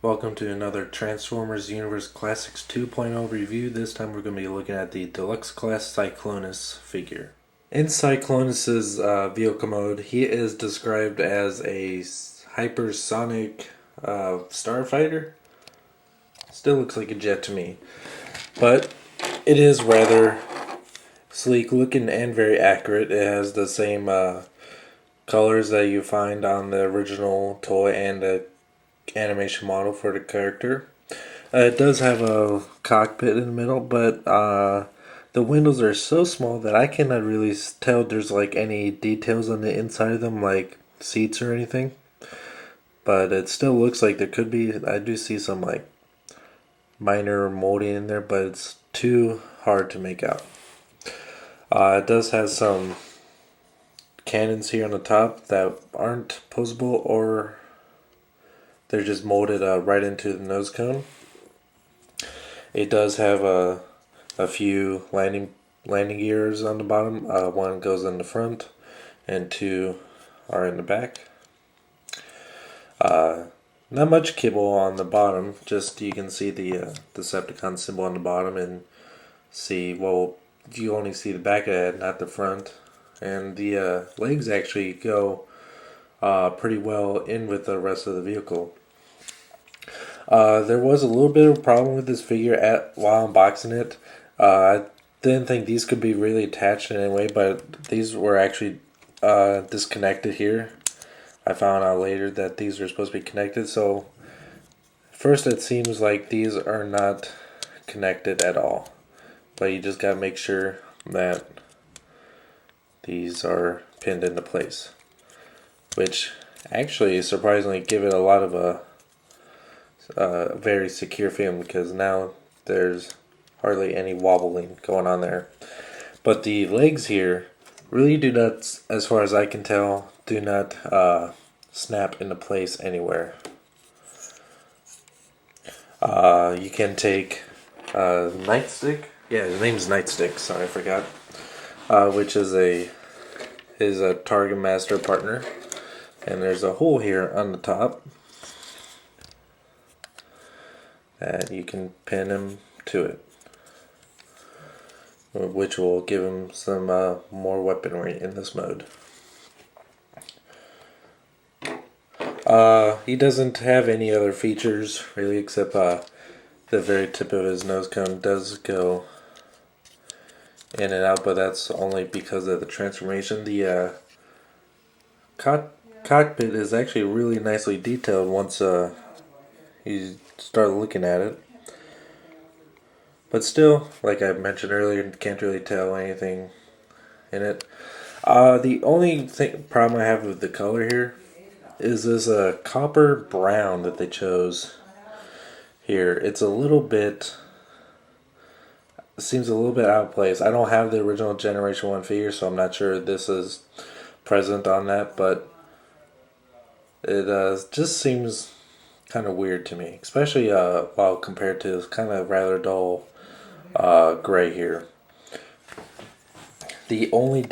Welcome to another Transformers Universe Classics 2.0 review. This time we're going to be looking at the Deluxe Class Cyclonus figure. In Cyclonus's vehicle mode, he is described as a hypersonic starfighter. Still looks like a jet to me. But it is rather sleek looking and very accurate. It has the same colors that you find on the original toy and the animation model for the character. It does have a cockpit in the middle, but the windows are so small that I cannot really tell there's like any details on the inside of them, like seats or anything. But it still looks like there could be. I do see some like minor molding in there, but it's too hard to make out. It does have some cannons here on the top that aren't posable, or they're just molded right into the nose cone. It does have a few landing gears on the bottom. One goes in the front, and two are in the back. Not much kibble on the bottom. Just you can see the Decepticon symbol on the bottom, and see, well, you only see the back of it, not the front. And the legs actually go pretty well in with the rest of the vehicle. There was a little bit of a problem with this figure while unboxing it. I didn't think these could be really attached in any way, but these were actually disconnected here. I found out later that these are supposed to be connected, so first it seems like these are not connected at all. But you just gotta make sure that these are pinned into place, which actually surprisingly give it a lot of a very secure feeling, because now there's hardly any wobbling going on there. But the legs here really do not, as far as I can tell, do not snap into place anywhere. You can take Nightstick. Yeah, his name's Nightstick. Sorry, I forgot. Which is a Targetmaster partner, and there's a hole here on the top that you can pin him to it, which will give him some more weaponry in this mode. He doesn't have any other features really, except the very tip of his nose cone does go in and out, but that's only because of the transformation. The cockpit is actually really nicely detailed once you start looking at it. But still, like I mentioned earlier, can't really tell anything in it. The only problem I have with the color here is this copper brown that they chose here. It's a little bit, seems a little bit out of place. I don't have the original Generation 1 figure, so I'm not sure this is present on that, but it just seems kind of weird to me, especially while compared to this kind of rather dull gray here. The only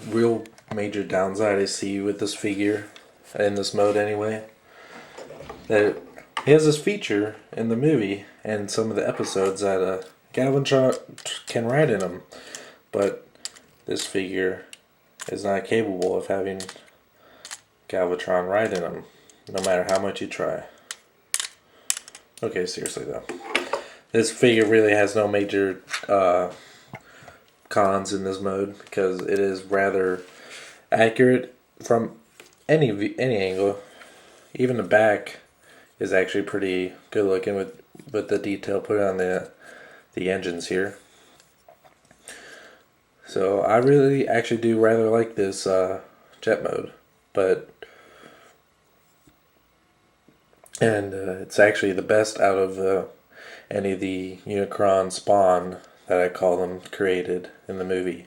real major downside I see with this figure, in this mode anyway, that he has this feature in the movie and some of the episodes that Galvatron can ride in him, but this figure is not capable of having Galvatron ride in him, no matter how much you try. Okay, seriously though, this figure really has no major cons in this mode, because it is rather accurate from any angle. Even the back is actually pretty good looking with the detail put on the engines here. So I really actually do rather like this jet mode, and it's actually the best out of any of the Unicron Spawn that I call them created in the movie.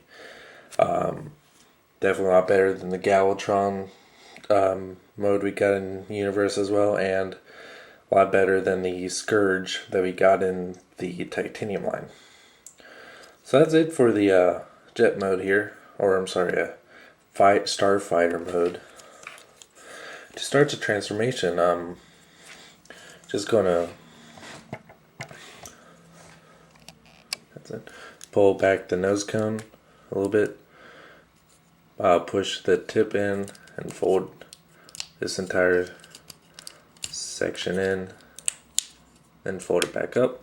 Definitely a lot better than the Galvatron mode we got in Universe as well, and a lot better than the Scourge that we got in the Titanium line. So that's it for the jet mode here, or I'm sorry, starfighter mode. To start the transformation, Just gonna pull back the nose cone a little bit, push the tip in and fold this entire section in, then fold it back up.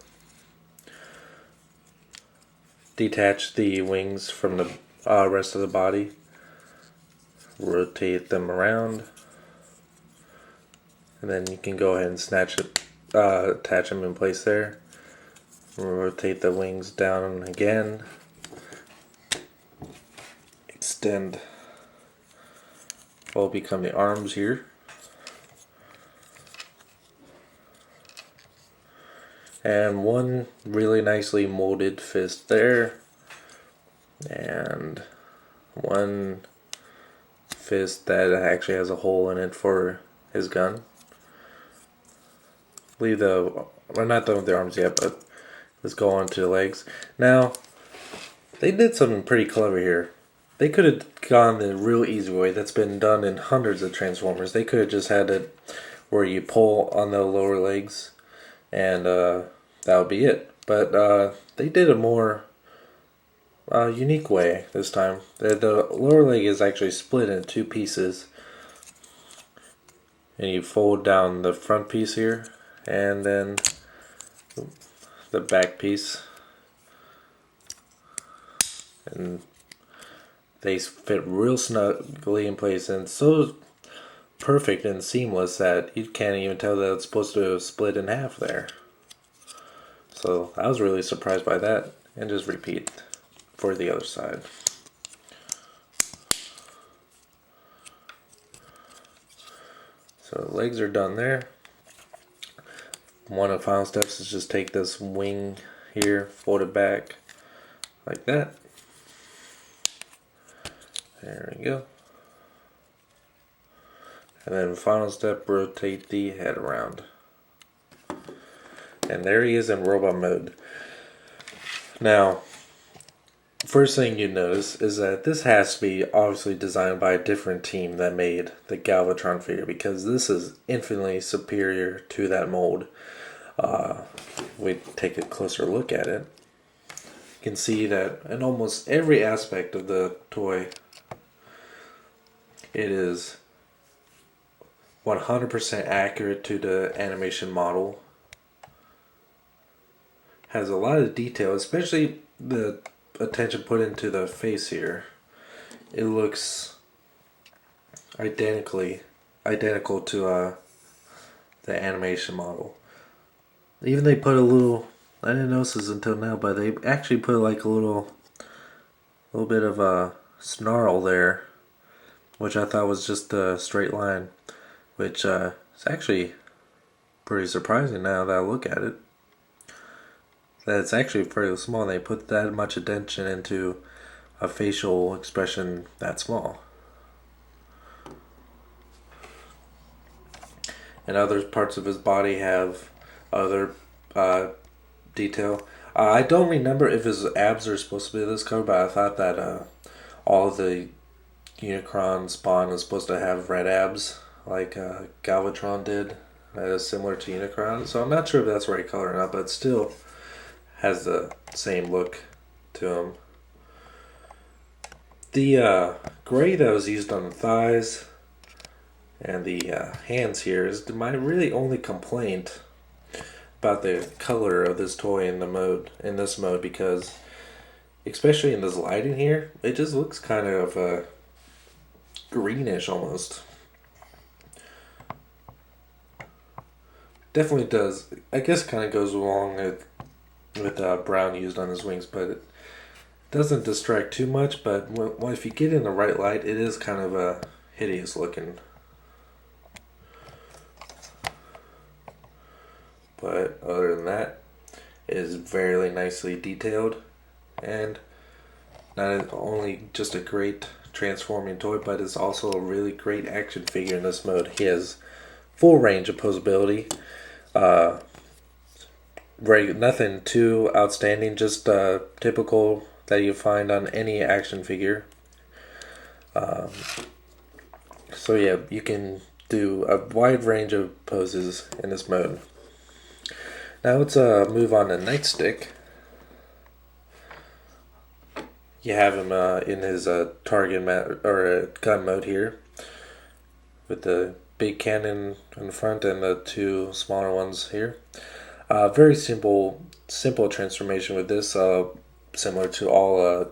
Detach the wings from the rest of the body, rotate them around, and then you can go ahead and snatch it, attach them in place there. Rotate the wings down again, extend what will become the arms here, and one really nicely molded fist there, and one fist that actually has a hole in it for his gun. We're not done with the arms yet, but let's go on to the legs. Now, they did something pretty clever here. They could have gone the real easy way that's been done in hundreds of Transformers. They could have just had it where you pull on the lower legs and that would be it. But they did a more unique way this time. The lower leg is actually split in two pieces. And you fold down the front piece here and then the back piece, and they fit real snugly in place and so perfect and seamless that you can't even tell that it's supposed to split in half there. So I was really surprised by that, and just repeat for the other side. So the legs are done there. One of the final steps is just take this wing here, fold it back like that. There we go. And then final step, rotate the head around. And there he is in robot mode. Now, first thing you notice is that this has to be obviously designed by a different team that made the Galvatron figure, because this is infinitely superior to that mold. We take a closer look at it. You can see that in almost every aspect of the toy, it is 100% accurate to the animation model. Has a lot of detail, especially the attention put into the face here. It looks identical to the animation model. Even they put a little, I didn't notice this until now, but they actually put like a little bit of a snarl there, which I thought was just a straight line, which is actually pretty surprising now that I look at it. That it's actually fairly small, and they put that much attention into a facial expression that small. And other parts of his body have other detail. I don't remember if his abs are supposed to be this color, but I thought that all of the Unicron spawn was supposed to have red abs, like Galvatron did. That is similar to Unicron, so I'm not sure if that's the right color or not, but still has the same look to him. The gray that was used on the thighs and the hands here is my really only complaint about the color of this toy in this mode, because especially in this lighting here, it just looks kind of greenish almost. Definitely does, I guess, kind of goes along with brown used on his wings, but it doesn't distract too much. But if you get in the right light, it is kind of hideous looking. But other than that, it is very nicely detailed, and not only just a great transforming toy, but it's also a really great action figure in this mode. He has full range of posability. Nothing too outstanding, just typical that you find on any action figure. So yeah, you can do a wide range of poses in this mode. Now let's move on to Nightstick. You have him in his gun mode here, with the big cannon in the front and the two smaller ones here. Very simple transformation with this, similar to all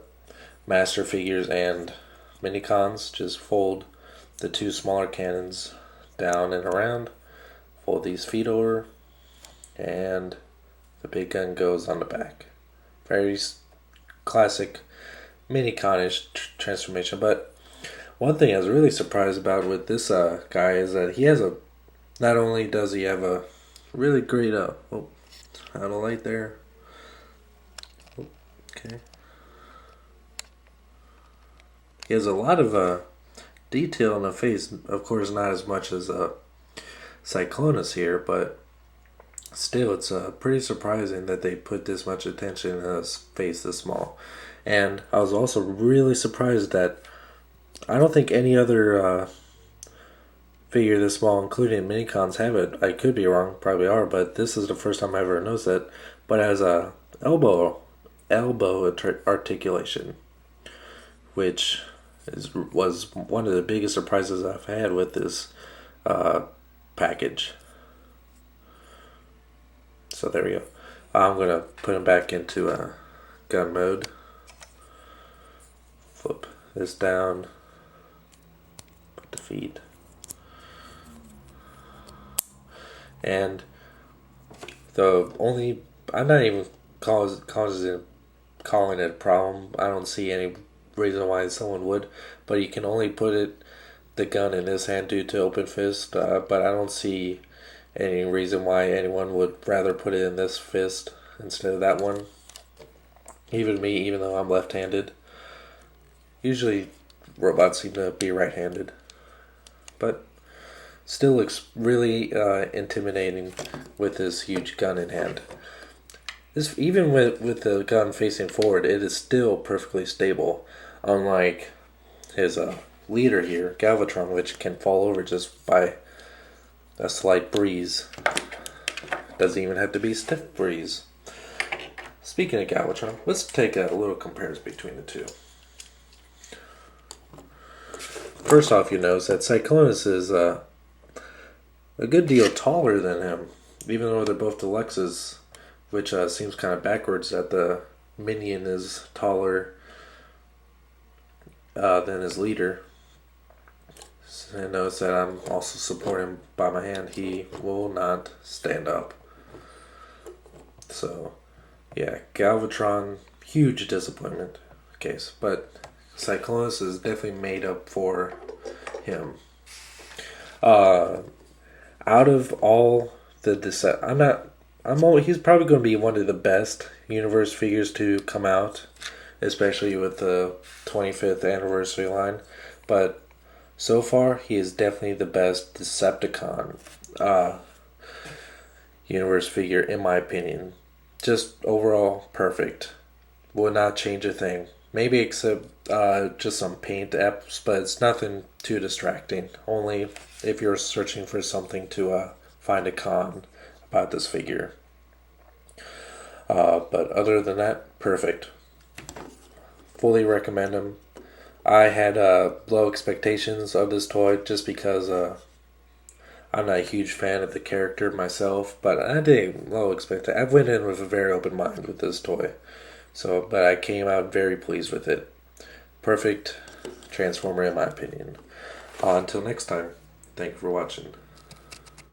master figures and minicons. Just fold the two smaller cannons down and around, fold these feet over, and the big gun goes on the back. Very classic minicon-ish transformation. But one thing I was really surprised about with this guy is that he has not only does he have a really great out of light there. Okay. He has a lot of detail in the face. Of course, not as much as Cyclonus here, but still, it's pretty surprising that they put this much attention in his face this small. And I was also really surprised that I don't think any other figure this small, including minicons, have it. I could be wrong, probably are, but this is the first time I ever noticed it. But it has a elbow articulation, which was one of the biggest surprises I've had with this package. So there we go. I'm gonna put him back into gun mode. Flip this down. Put the feet. And I'm not even calling it a problem. I don't see any reason why someone would, but you can only put the gun in his hand due to open fist. But I don't see any reason why anyone would rather put it in this fist instead of that one. Even me, even though I'm left-handed. Usually robots seem to be right-handed. But still looks really intimidating with this huge gun in hand. Even with the gun facing forward, it is still perfectly stable. Unlike his leader here, Galvatron, which can fall over just by a slight breeze. Doesn't even have to be stiff breeze. Speaking of Galvatron, let's take a little comparison between the two. First off, you notice that Cyclonus is a good deal taller than him, even though they're both deluxes, which seems kind of backwards that the minion is taller than his leader. And notice that I'm also supporting him by my hand. He will not stand up. So, yeah, Galvatron, huge disappointment case. But Cyclonus is definitely made up for him. Out of all the he's probably going to be one of the best universe figures to come out, especially with the 25th anniversary line. But so far, he is definitely the best Decepticon universe figure, in my opinion. Just overall perfect. Would not change a thing. Maybe except just some paint apps, but it's nothing too distracting. Only if you're searching for something to find a con about this figure. But other than that, perfect. Fully recommend him. I had low expectations of this toy just because I'm not a huge fan of the character myself, but I did low expectations. I went in with a very open mind with this toy, but I came out very pleased with it. Perfect Transformer in my opinion. Until next time, thank you for watching.